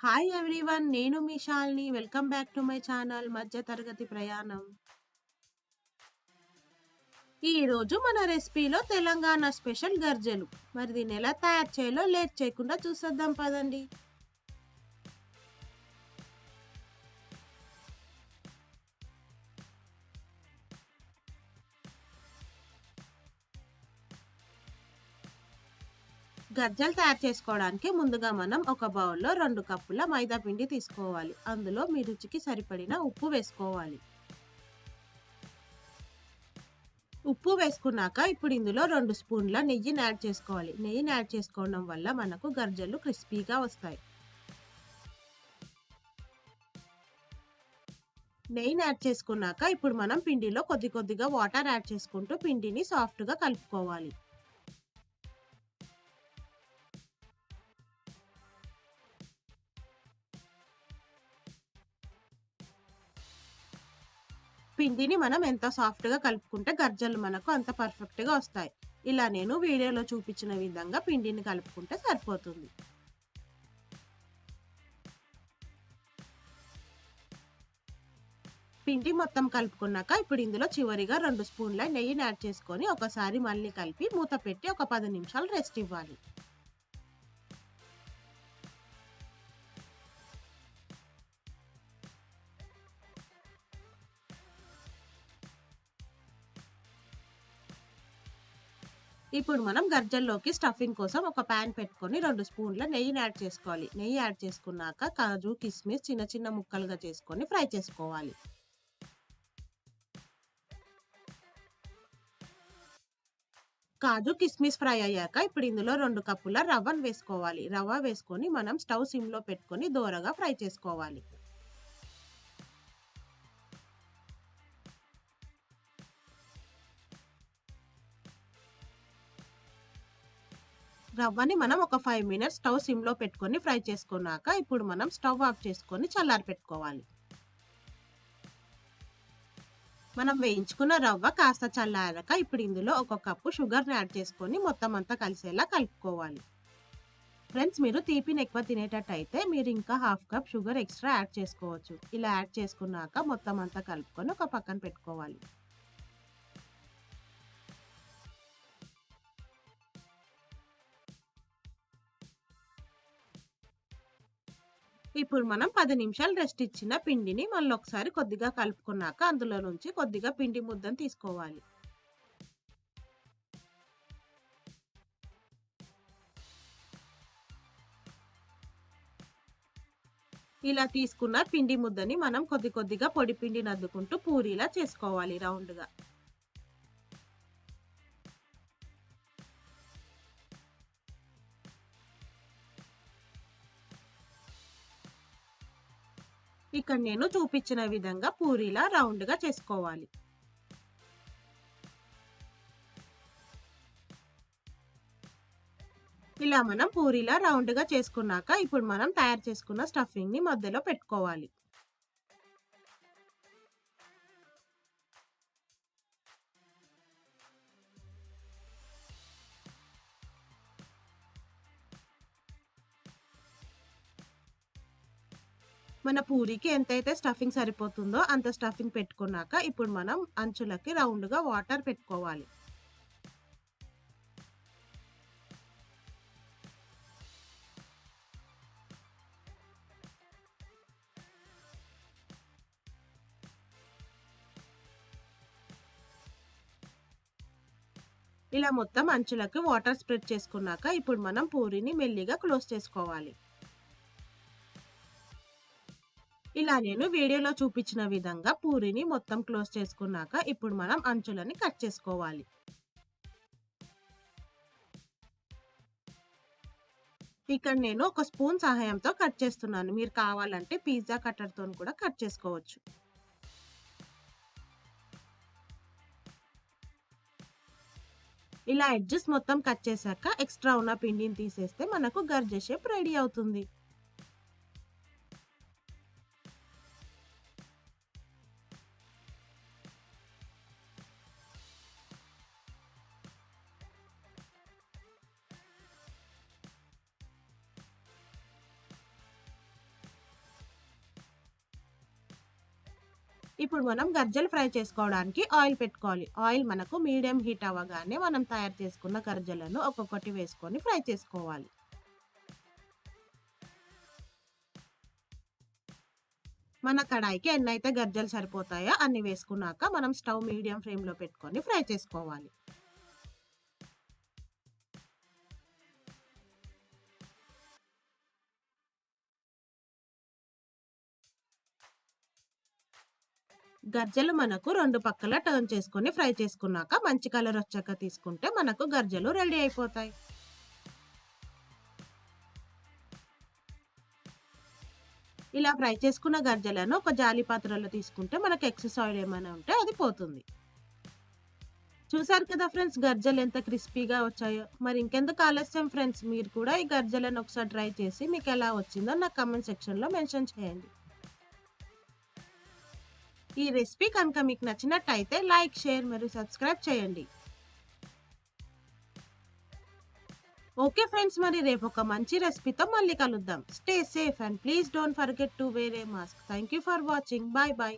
Hi everyone, నేను మీ Shalini. Welcome back to my channel మధ్య తరగతి ప్రయాణం. ఈ రోజు మన రెసిపీలో తెలంగాణ స్పెషల్ గర్జలు. మరి దీన్ని ఎలా తయారు చేయాలో లేట్ చేయకుండా చూసేద్దాం పదండి. గర్జలు తయారు చేసుకోవడానికి ముందుగా మనం ఒక బౌల్లో 2 కప్పుల మైదా పిండి తీసుకోవాలి. అందులో మీ రుచికి సరిపడిన ఉప్పు వేసుకోవాలి. ఉప్పు వేసుకున్నాక ఇప్పుడు ఇందులో 2 స్పూన్ల నెయ్యిని యాడ్ చేసుకోవాలి. నెయ్యిని యాడ్ చేసుకోవడం వల్ల మనకు గర్జలు క్రిస్పీగా వస్తాయి. నెయ్యిని యాడ్ చేసుకున్నాక ఇప్పుడు మనం పిండిలో కొద్దిగా వాటర్ యాడ్ చేసుకుంటూ పిండిని సాఫ్ట్గా కలుపుకోవాలి. పిండిని మనం ఎంత సాఫ్ట్గా కలుపుకుంటే గర్జలు మనకు అంత పర్ఫెక్ట్గా వస్తాయి. ఇలా నేను వీడియోలో చూపించిన విధంగా పిండిని కలుపుకుంటే సరిపోతుంది. పిండి మొత్తం కలుపుకున్నాక ఇప్పుడు ఇందులో చివరిగా 2 స్పూన్ల నెయ్యిని యాడ్ చేసుకొని ఒకసారి మళ్ళీ కలిపి మూత పెట్టి ఒక 10 నిమిషాలు రెస్ట్ ఇవ్వాలి. ఇప్పుడు మనం గర్జల్లోకి స్టఫింగ్ కోసం ఒక ప్యాన్ పెట్టుకొని 2 స్పూన్ల నెయ్యిని యాడ్ చేసుకోవాలి. నెయ్యి యాడ్ చేసుకున్నాక కాజు, కిస్మిస్ చిన్న చిన్న ముక్కలుగా చేసుకొని ఫ్రై చేసుకోవాలి. కాజు, కిస్మిస్ ఫ్రై అయ్యాక ఇప్పుడు ఇందులో 2 కప్పుల రవ్వను వేసుకోవాలి. రవ్వ వేసుకొని మనం స్టవ్ సిమ్‌లో పెట్టుకొని దోరగా ఫ్రై చేసుకోవాలి. రవ్వని మనం ఒక 5 మినిట్స్ స్టవ్ సిమ్‌లో పెట్టుకొని ఫ్రై చేసుకున్నాక ఇప్పుడు మనం స్టవ్ ఆఫ్ చేసుకొని చల్లారపెట్టుకోవాలి. మనం వేయించుకున్న రవ్వ కాస్త చల్లారాక ఇప్పుడు ఇందులో ఒక కప్పు షుగర్‌ని యాడ్ చేసుకొని మొత్తం అంతా కలిసేలా కలుపుకోవాలి. ఫ్రెండ్స్, మీరు తీపిని ఎక్కువ తినేటట్టయితే మీరు ఇంకా half cup sugar extra add చేసుకోవచ్చు. ఇలా యాడ్ చేసుకున్నాక మొత్తం అంతా కలుపుకొని ఒక పక్కన పెట్టుకోవాలి. ఇప్పుడు మనం 10 నిమిషాలు రెస్ట్ ఇచ్చిన పిండిని మళ్ళొకసారి కొద్దిగా కలుపుకున్నాక అందులో నుంచి కొద్దిగా పిండి ముద్దను తీసుకోవాలి. ఇలా తీసుకున్న పిండి ముద్దని మనం కొద్దిగా పొడి పిండిని అద్దుకుంటూ పూరీలా చేసుకోవాలి రౌండ్‌గా. ఇక్కడ నేను చూపించిన విధంగా పూరీలా రౌండ్‌గా చేసుకోవాలి. ఇలా మనం పూరీలా రౌండ్‌గా చేసుకున్నాక ఇప్పుడు మనం తయారు చేసుకున్న స్టఫింగ్‌ని మధ్యలో పెట్టుకోవాలి. మన పూరికి ఎంతైతే స్టఫింగ్ సరిపోతుందో అంత స్టఫింగ్ పెట్టుకున్నాక ఇప్పుడు మనం అంచులకి రౌండ్‌గా వాటర్ పెట్టుకోవాలి. ఇలా మొత్తం అంచులకి వాటర్ స్ప్రెడ్ చేసుకున్నాక ఇప్పుడు మనం పూరిని మెల్లిగా క్లోజ్ చేసుకోవాలి. ఇలా నేను వీడియోలో చూపించిన విధంగా పూరిని మొత్తం క్లోజ్ చేసుకున్నాక ఇప్పుడు మనం అంచులని కట్ చేసుకోవాలి. ఇక్కడ నేను ఒక స్పూన్ సహాయంతో కట్ చేస్తున్నాను. మీరు కావాలంటే పిజ్జా కట్టర్‌తోని కూడా కట్ చేసుకోవచ్చు. ఇలా ఎడ్జెస్ మొత్తం కట్ చేశాక ఎక్స్ట్రా ఉన్న పిండిని తీసేస్తే మనకు గర్జ షేప్ రెడీ అవుతుంది. ఇప్పుడు మనం గర్జలు ఫ్రై చేసుకోవడానికి ఆయిల్ పెట్టుకోవాలి. ఆయిల్ మనకు మీడియం హీట్ అవ్వగానే మనం తయారు చేసుకున్న గర్జలను ఒక్కొక్కటి వేసుకొని ఫ్రై చేసుకోవాలి. మన కడాయికి ఎన్నైతే గర్జలు సరిపోతాయో అన్ని వేసుకున్నాక మనం స్టవ్ మీడియం ఫ్లేమ్‌లో పెట్టుకొని ఫ్రై చేసుకోవాలి. గర్జలు మనకు 2 పక్కల టర్న్ చేసుకొని ఫ్రై చేసుకున్నాక మంచి కలర్ వచ్చాక తీసుకుంటే మనకు గర్జలు రెడీ అయిపోతాయి. ఇలా ఫ్రై చేసుకున్న గర్జలను ఒక జాలి పాత్రలో తీసుకుంటే మనకు ఎక్సెస్ ఆయిల్ ఏమైనా ఉంటే అది పోతుంది. చూసారు కదా ఫ్రెండ్స్, గర్జలు ఎంత క్రిస్పీగా వచ్చాయో. మరి ఇంకెందుకు ఆలస్యం ఫ్రెండ్స్, మీరు కూడా ఈ గర్జలను ఒకసారి ట్రై చేసి మీకు ఎలా వచ్చిందో నాకు కామెంట్ సెక్షన్‌లో మెన్షన్ చేయండి. ఈ రెసిపీ కనుక మీకు నచ్చినట్టయితే లైక్, షేర్ మరియు సబ్స్క్రైబ్ చేయండి. ఓకే ఫ్రెండ్స్, మరి రేపు ఒక మంచి రెసిపీతో మళ్ళీ కలుద్దాం. Stay safe and please don't forget to wear a mask. Thank you for watching. Bye by.